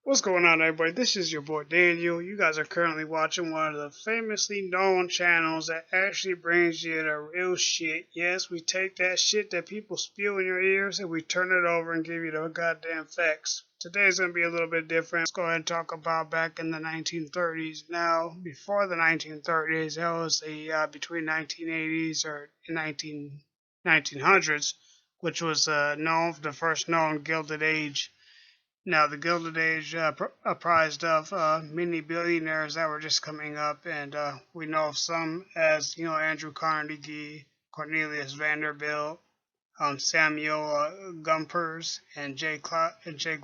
What's going on, everybody? This is your boy Daniel. You guys are currently watching one of the famously known channels that actually brings you the real shit. Yes, we take that shit that people spew in your ears and we turn it over and give you the goddamn facts. Today's going to be a little bit different. Let's go ahead and talk about back in the 1930s. Now, before the 1930s, that was the between 1980s or 1900s, which was the first known Gilded Age. Now, the Gilded Age apprised of many billionaires that were just coming up, and we know of some as, Andrew Carnegie, Cornelius Vanderbilt, Samuel Gompers, and Jake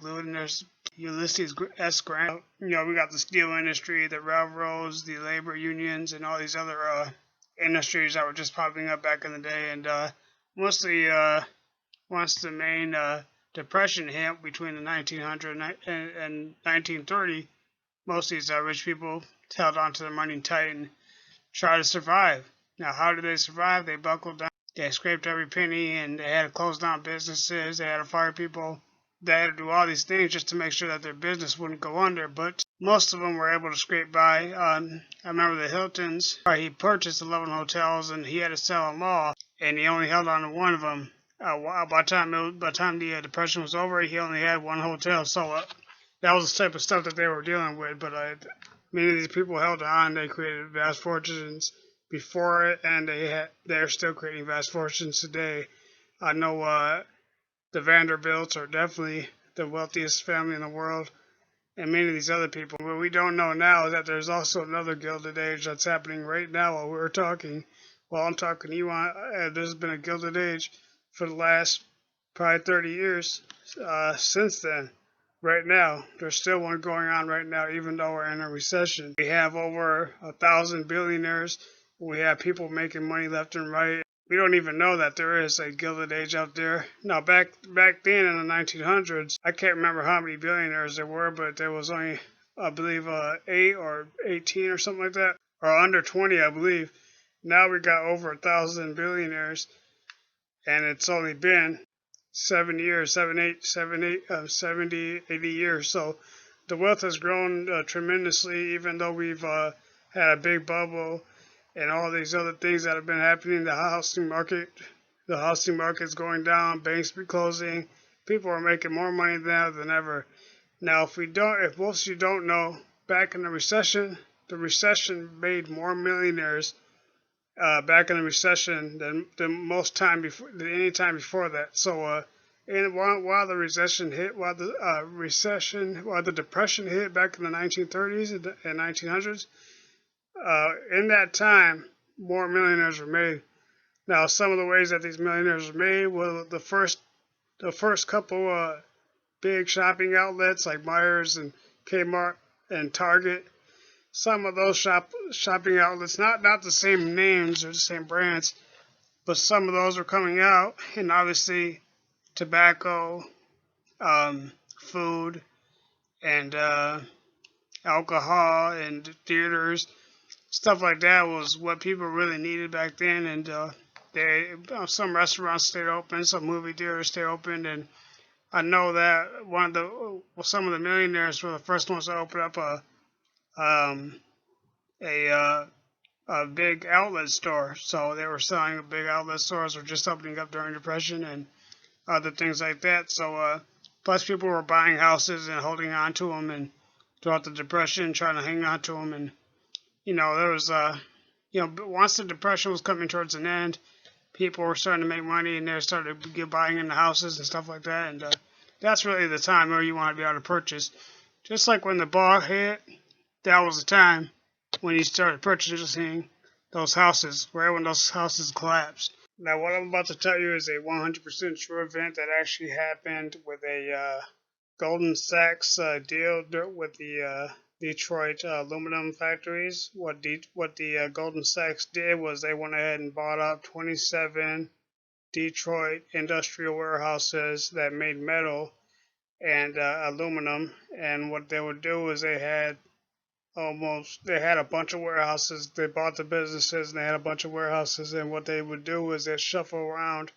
Lewin. There's Ulysses S. Grant. We got the steel industry, the railroads, the labor unions, and all these other industries that were just popping up back in the day. And once the main Depression hit between the 1900 and 1930, most of these rich people held on to their money tight and tried to survive. Now, how did they survive? They buckled down. They scraped every penny, and they had to close down businesses. They had to fire people. They had to do all these things just to make sure that their business wouldn't go under. But most of them were able to scrape by. I remember the Hiltons. He purchased 11 hotels, and he had to sell them all, and he only held on to one of them. By the time the Depression was over, he only had one hotel. So that was the type of stuff that they were dealing with. But many of these people held on. They created vast fortunes before it, and they're still creating vast fortunes today. I know the Vanderbilts are definitely the wealthiest family in the world, and many of these other people. What we don't know now is that there's also another Gilded Age that's happening right now while we're talking. While I'm talking to you, there's been a Gilded Age for the last probably 30 years since then. Right now, there's still one going on right now, even though we're in a recession. We have over 1,000 billionaires. We have people making money left and right. We don't even know that there is a Gilded Age out there. Now, back then in the 1900s, I can't remember how many billionaires there were, but there was only, I believe, 8 or 18 or something like that, or under 20, I believe. Now we got over 1,000 billionaires, and it's only been 70 years, 70, 80 years. So the wealth has grown tremendously, even though we've had a big bubble and all these other things that have been happening. The housing market's going down, banks be closing, people are making more money now than ever. Now, if most of you don't know, back in the recession made more millionaires back in the recession than any time before that. So while the recession hit, while the depression hit back in the 1930s and 1900s, in that time, more millionaires were made. Now, some of the ways that these millionaires were made were the first couple big shopping outlets like Myers and Kmart and Target. Some of those shopping outlets, not the same names or the same brands, but some of those are coming out, and obviously tobacco, food, and alcohol, and theaters, stuff like that was what people really needed back then. And some restaurants stayed open, some movie theaters stayed open, and I know that some of the millionaires were the first ones to open up a big outlet store. So they were selling big outlet stores, or just opening up during Depression and other things like that. So plus people were buying houses and holding on to them, and throughout the Depression, trying to hang on to them. And there was once the Depression was coming towards an end, people were starting to make money, and they started buying into houses and stuff like that. And that's really the time where you want to be able to purchase. Just like when the ball hit, that was the time when you started purchasing those houses, right when those houses collapsed. Now, what I'm about to tell you is a 100% true event that actually happened with a Goldman Sachs deal with the Detroit aluminum factories. What the Goldman Sachs did was they went ahead and bought up 27 Detroit industrial warehouses that made metal and aluminum. And what they would do is they had a bunch of warehouses. They bought the businesses, and they had a bunch of warehouses. And what they would do is they shuffle around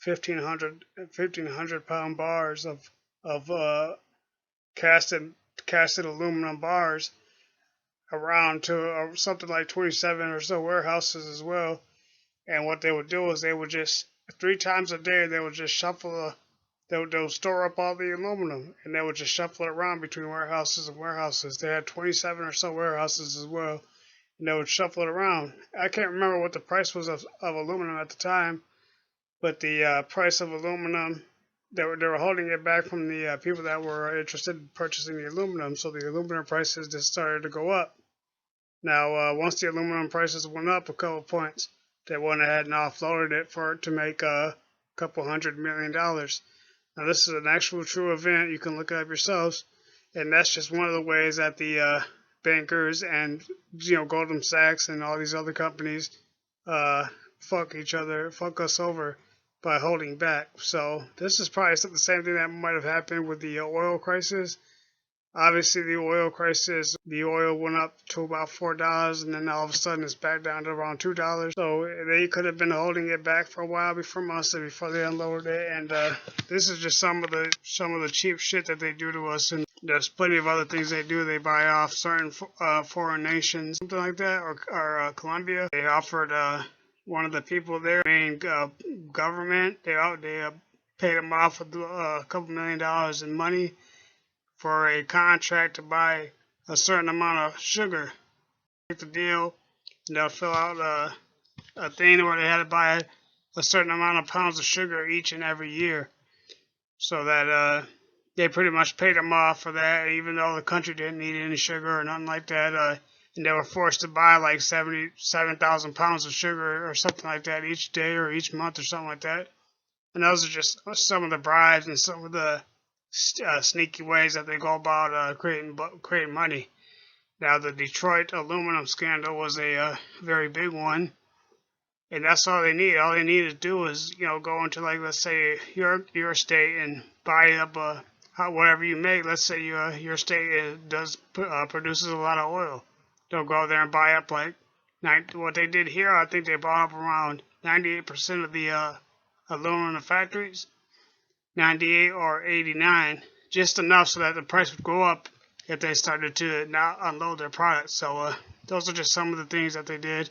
1,500 pound bars of cast casted aluminum bars around to something like 27 or so warehouses as well. And what they would do is they would just 3 times a day they would just shuffle they would store up all the aluminum, and they would just shuffle it around between warehouses and warehouses. They had 27 or so warehouses as well, and they would shuffle it around. I can't remember what the price was of aluminum at the time, but the price of aluminum, they were holding it back from the people that were interested in purchasing the aluminum, so the aluminum prices just started to go up. Now, once the aluminum prices went up a couple points, they went ahead and offloaded it to make a couple $100 million. Now, this is an actual true event. You can look it up yourselves, and that's just one of the ways that the bankers and Goldman Sachs and all these other companies fuck us over by holding back. So this is probably the same thing that might have happened with the oil crisis. Obviously, the oil crisis, the oil went up to about $4, and then all of a sudden it's back down to around $2. So they could have been holding it back for a while before they unloaded it. And this is just some of the cheap shit that they do to us. And there's plenty of other things they do. They buy off certain foreign nations, something like that, or Colombia. They offered one of the people there, main government. They paid them off with a couple $1 million in money for a contract to buy a certain amount of sugar. Make the deal, and they'll fill out a thing where they had to buy a certain amount of pounds of sugar each and every year, so that they pretty much paid them off for that, even though the country didn't need any sugar or nothing like that. And they were forced to buy like 77,000 pounds of sugar or something like that each day or each month or something like that. And those are just some of the bribes and some of the sneaky ways that they go about creating money. Now, the Detroit aluminum scandal was a very big one, and that's all they need. All they need to do is, go into, like, let's say your state and buy up whatever you make. Let's say your state produces a lot of oil. They'll go there and buy up what they did here. I think they bought up around 98% of the aluminum factories. 98 or 89, just enough so that the price would go up if they started to not unload their products. So those are just some of the things that they did.